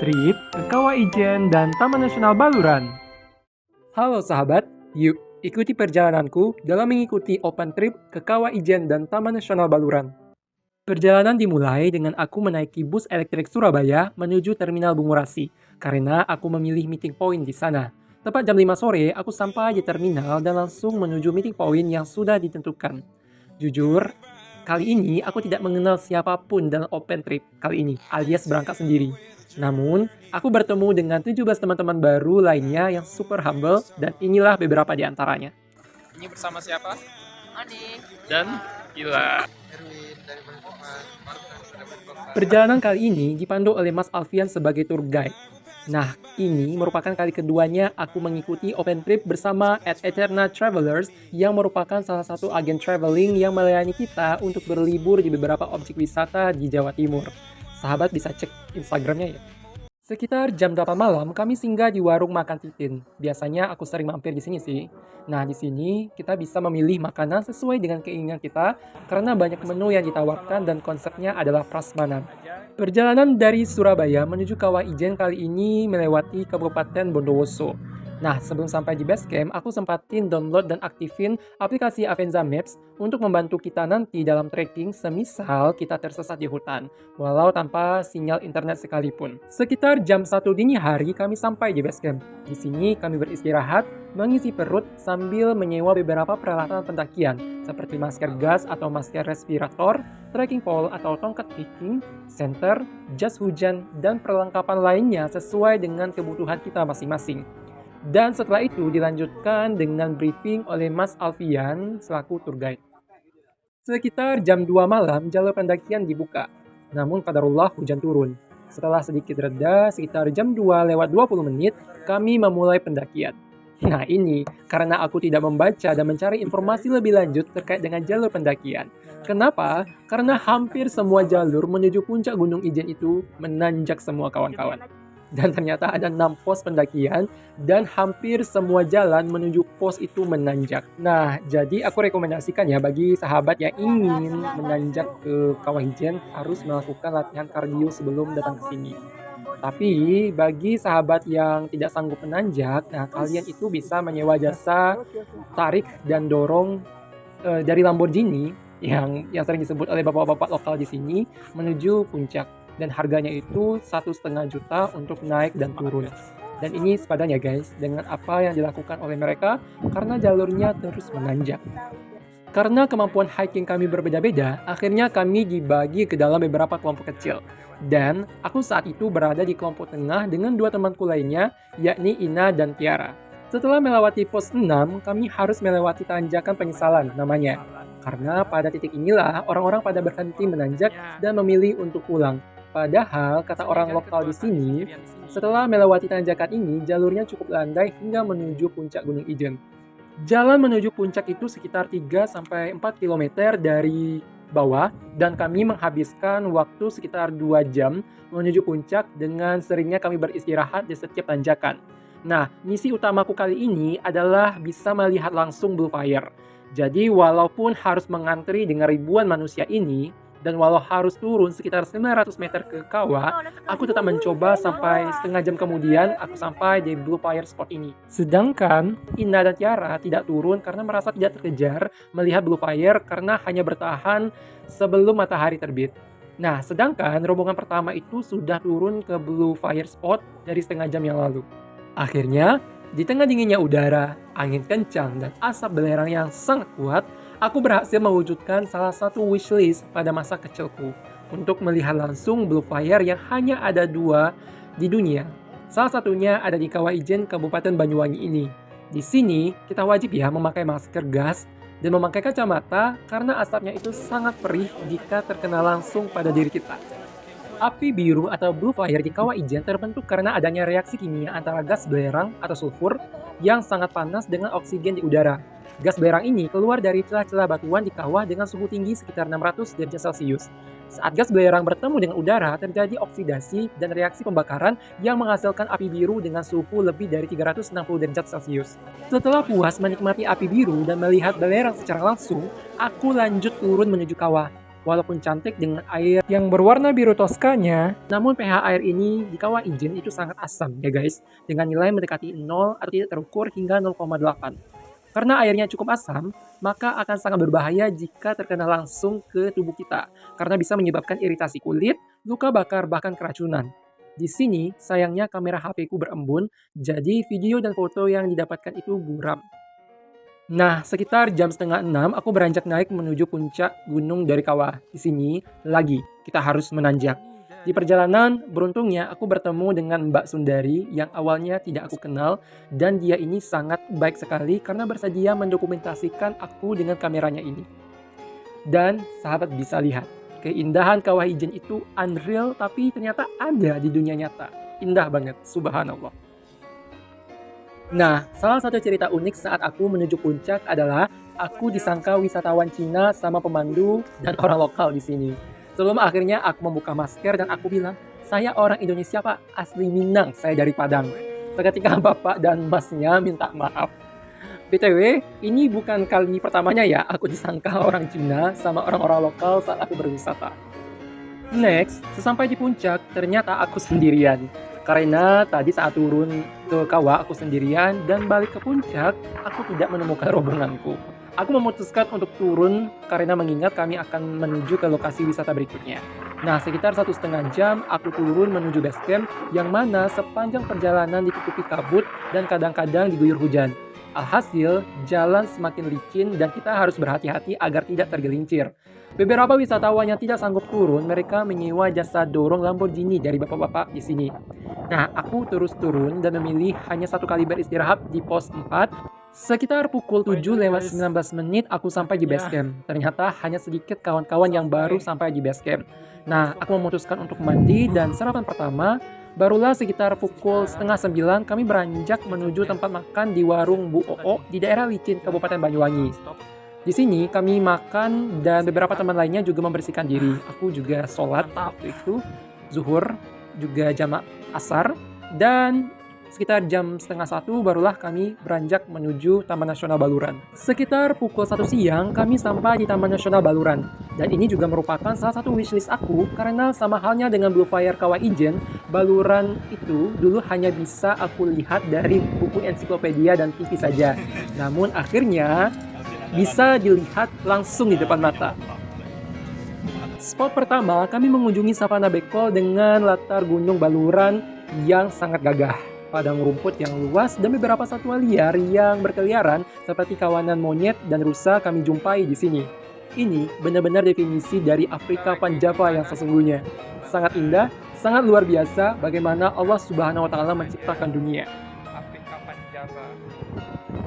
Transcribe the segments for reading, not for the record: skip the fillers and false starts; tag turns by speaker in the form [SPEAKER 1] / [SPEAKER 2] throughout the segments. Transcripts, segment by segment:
[SPEAKER 1] trip ke Kawah Ijen dan Taman Nasional Baluran. Halo sahabat, yuk ikuti perjalananku dalam mengikuti open trip ke Kawah Ijen dan Taman Nasional Baluran. Perjalanan dimulai dengan aku menaiki bus elektrik Surabaya menuju Terminal Bungurasi, karena aku memilih meeting point di sana. Tepat jam 5 sore, aku sampai di terminal dan langsung menuju meeting point yang sudah ditentukan. Jujur, kali ini aku tidak mengenal siapapun dalam open trip kali ini, alias berangkat sendiri. Namun, aku bertemu dengan 17 teman-teman baru lainnya yang super humble dan inilah beberapa di antaranya.
[SPEAKER 2] Ini bersama siapa?
[SPEAKER 3] Adi.
[SPEAKER 2] Dan Gila.
[SPEAKER 3] Erwin dari Balikpapan.
[SPEAKER 1] Perjalanan kali ini dipandu oleh Mas Alfian sebagai tour guide. Nah, ini merupakan kali keduanya aku mengikuti open trip bersama Eterna Travelers yang merupakan salah satu agen traveling yang melayani kita untuk berlibur di beberapa objek wisata di Jawa Timur. Sahabat bisa cek Instagramnya ya. Sekitar jam 8 malam kami singgah di warung makan Titin. Biasanya aku sering mampir di sini sih. Nah, di sini kita bisa memilih makanan sesuai dengan keinginan kita karena banyak menu yang ditawarkan dan konsepnya adalah prasmanan. Perjalanan dari Surabaya menuju Kawah Ijen kali ini melewati Kabupaten Bondowoso. Nah, sebelum sampai di base camp, aku sempatin download dan aktifin aplikasi Avenza Maps untuk membantu kita nanti dalam trekking semisal kita tersesat di hutan, walau tanpa sinyal internet sekalipun. Sekitar jam 1 dini hari kami sampai di base camp. Di sini kami beristirahat, mengisi perut sambil menyewa beberapa peralatan pendakian seperti masker gas atau masker respirator, trekking pole atau tongkat hiking, senter, jas hujan, dan perlengkapan lainnya sesuai dengan kebutuhan kita masing-masing. Dan setelah itu dilanjutkan dengan briefing oleh Mas Alfian selaku tour guide. Sekitar jam 2 malam jalur pendakian dibuka. Namun qadarullah hujan turun. Setelah sedikit reda, sekitar jam 2 lewat 20 menit, kami memulai pendakian. Nah ini, karena aku tidak membaca dan mencari informasi lebih lanjut terkait dengan jalur pendakian. Kenapa? Karena hampir semua jalur menuju puncak Gunung Ijen itu menanjak semua kawan-kawan. Dan ternyata ada 6 pos pendakian dan hampir semua jalan menuju pos itu menanjak. Nah, jadi aku rekomendasikan ya bagi sahabat yang ingin menanjak ke Kawah Ijen harus melakukan latihan kardio sebelum datang ke sini. Tapi bagi sahabat yang tidak sanggup menanjak, nah kalian itu bisa menyewa jasa tarik dan dorong dari Lamborghini yang sering disebut oleh bapak-bapak lokal di sini menuju puncak. Dan harganya itu 1,5 juta untuk naik dan turun. Dan ini sepadan ya guys dengan apa yang dilakukan oleh mereka karena jalurnya terus menanjak. Karena kemampuan hiking kami berbeda-beda, akhirnya kami dibagi ke dalam beberapa kelompok kecil. Dan aku saat itu berada di kelompok tengah dengan 2 temanku lainnya, yakni Ina dan Tiara. Setelah melewati pos 6, kami harus melewati tanjakan penyesalan namanya. Karena pada titik inilah orang-orang pada berhenti menanjak dan memilih untuk pulang. Padahal, kata orang lokal di sini, setelah melewati tanjakan ini, jalurnya cukup landai hingga menuju puncak Gunung Ijen. Jalan menuju puncak itu sekitar 3-4 km dari bawah, dan kami menghabiskan waktu sekitar 2 jam menuju puncak dengan seringnya kami beristirahat di setiap tanjakan. Nah, misi utamaku kali ini adalah bisa melihat langsung Blue Fire. Jadi, walaupun harus mengantri dengan ribuan manusia ini, dan walau harus turun sekitar 900 meter ke kawah, aku tetap mencoba sampai setengah jam kemudian aku sampai di Blue Fire spot ini. Sedangkan Ina dan Tiara tidak turun karena merasa tidak terkejar melihat Blue Fire karena hanya bertahan sebelum matahari terbit. Nah, sedangkan rombongan pertama itu sudah turun ke Blue Fire spot dari setengah jam yang lalu. Akhirnya, di tengah dinginnya udara, angin kencang, dan asap belerang yang sangat kuat, aku berhasil mewujudkan salah satu wishlist pada masa kecilku untuk melihat langsung Blue Fire yang hanya ada 2 di dunia. Salah satunya ada di Kawah Ijen, Kabupaten Banyuwangi ini. Di sini, kita wajib ya memakai masker gas dan memakai kacamata karena asapnya itu sangat perih jika terkena langsung pada diri kita. Api biru atau Blue Fire di Kawah Ijen terbentuk karena adanya reaksi kimia antara gas belerang atau sulfur yang sangat panas dengan oksigen di udara. Gas belerang ini keluar dari celah-celah batuan di kawah dengan suhu tinggi sekitar 600 derajat Celcius. Saat gas belerang bertemu dengan udara, terjadi oksidasi dan reaksi pembakaran yang menghasilkan api biru dengan suhu lebih dari 360 derajat Celcius. Setelah puas menikmati api biru dan melihat belerang secara langsung, aku lanjut turun menuju kawah. Walaupun cantik dengan air yang berwarna biru Toskanya, namun pH air ini di Kawah Ijen itu sangat asam ya guys, dengan nilai mendekati 0 atau tidak terukur hingga 0,8. Karena airnya cukup asam, maka akan sangat berbahaya jika terkena langsung ke tubuh kita, karena bisa menyebabkan iritasi kulit, luka bakar, bahkan keracunan. Di sini, sayangnya kamera HP ku berembun, jadi video dan foto yang didapatkan itu buram. Nah, sekitar jam setengah 6, aku beranjak naik menuju puncak gunung dari Kawah. Di sini, lagi, kita harus menanjak. Di perjalanan, beruntungnya aku bertemu dengan Mbak Sundari yang awalnya tidak aku kenal, dan dia ini sangat baik sekali karena bersedia mendokumentasikan aku dengan kameranya ini. Dan sahabat bisa lihat, keindahan Kawah Ijen itu unreal tapi ternyata ada di dunia nyata. Indah banget, subhanallah. Nah, salah satu cerita unik saat aku menuju puncak adalah aku disangka wisatawan Cina sama pemandu dan orang lokal di sini. Sebelum akhirnya aku membuka masker dan aku bilang, saya orang Indonesia pak, asli Minang, saya dari Padang. Seketika bapak dan masnya minta maaf. BTW, ini bukan kali pertamanya ya aku disangka orang Cina sama orang-orang lokal saat aku berwisata. Next, sesampai di puncak, ternyata aku sendirian. Karena tadi saat turun ke kawah aku sendirian dan balik ke puncak, aku tidak menemukan rombonganku. Aku memutuskan untuk turun karena mengingat kami akan menuju ke lokasi wisata berikutnya. Nah, sekitar 1,5 jam aku turun menuju base camp yang mana sepanjang perjalanan ditutupi kabut dan kadang-kadang diguyur hujan. Alhasil, jalan semakin licin dan kita harus berhati-hati agar tidak tergelincir. Beberapa wisatawan yang tidak sanggup turun, mereka menyewa jasa dorong Lamborghini dari bapak-bapak di sini. Nah, aku terus turun dan memilih hanya satu kali beristirahat di pos 4. Sekitar pukul 7:19 aku sampai di base camp. Ternyata hanya sedikit kawan-kawan yang baru sampai di base camp. Nah, aku memutuskan untuk mandi dan sarapan pertama. Barulah sekitar pukul 8:30 kami beranjak menuju tempat makan di warung Bu Oo di daerah Licin, Kabupaten Banyuwangi. Di sini kami makan dan beberapa teman lainnya juga membersihkan diri. Aku juga sholat waktu itu, zuhur, juga jamak asar, dan sekitar jam setengah 1 barulah kami beranjak menuju Taman Nasional Baluran. Sekitar pukul 1 siang kami sampai di Taman Nasional Baluran. Dan ini juga merupakan salah satu wishlist aku karena sama halnya dengan Blue Fire Kawah Ijen, Baluran itu dulu hanya bisa aku lihat dari buku ensiklopedia dan TV saja. Namun akhirnya bisa dilihat langsung di depan mata. Spot pertama, kami mengunjungi Savana Bekol dengan latar Gunung Baluran yang sangat gagah. Padang rumput yang luas dan beberapa satwa liar yang berkeliaran seperti kawanan monyet dan rusa kami jumpai di sini. Ini benar-benar definisi dari Afrika Panjava yang sesungguhnya. Sangat indah, sangat luar biasa bagaimana Allah Subhanahu wa taala menciptakan dunia.
[SPEAKER 2] Afrika Panjava.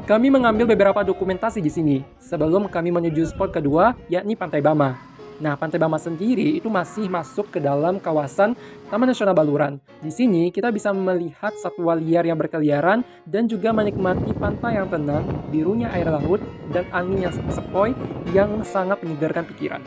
[SPEAKER 1] Kami mengambil beberapa dokumentasi di sini sebelum kami menuju spot kedua, yakni Pantai Bama. Nah, Pantai Bama sendiri itu masih masuk ke dalam kawasan Taman Nasional Baluran. Di sini kita bisa melihat satwa liar yang berkeliaran dan juga menikmati pantai yang tenang, birunya air laut, dan angin yang sepoi yang sangat menyegarkan pikiran.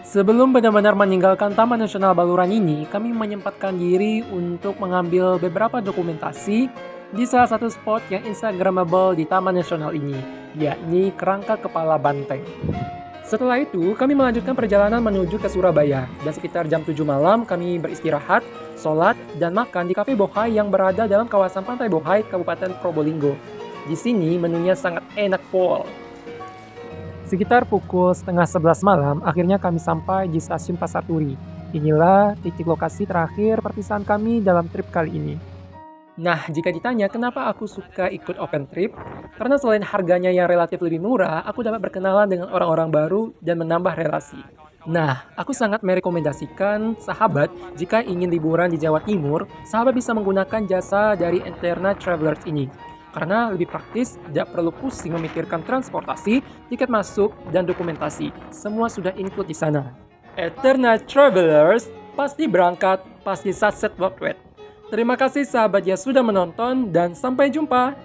[SPEAKER 1] Sebelum benar-benar meninggalkan Taman Nasional Baluran ini, kami menyempatkan diri untuk mengambil beberapa dokumentasi di salah satu spot yang instagramable di Taman Nasional ini, yakni Kerangka Kepala Banteng. Setelah itu, kami melanjutkan perjalanan menuju ke Surabaya, dan sekitar jam 7 malam kami beristirahat, sholat, dan makan di Cafe Bohai yang berada dalam kawasan Pantai Bohai, Kabupaten Probolinggo. Di sini menunya sangat enak pol. Sekitar pukul 10:30 malam, akhirnya kami sampai di stasiun Pasar Turi. Inilah titik lokasi terakhir perpisahan kami dalam trip kali ini. Nah, jika ditanya kenapa aku suka ikut open trip, karena selain harganya yang relatif lebih murah, aku dapat berkenalan dengan orang-orang baru dan menambah relasi. Nah, aku sangat merekomendasikan sahabat jika ingin liburan di Jawa Timur, sahabat bisa menggunakan jasa dari Eterna Travelers ini. Karena lebih praktis, tidak perlu pusing memikirkan transportasi, tiket masuk, dan dokumentasi. Semua sudah include di sana. Eterna Travelers, pasti berangkat, pasti satset Terima kasih sahabat yang sudah menonton dan sampai jumpa.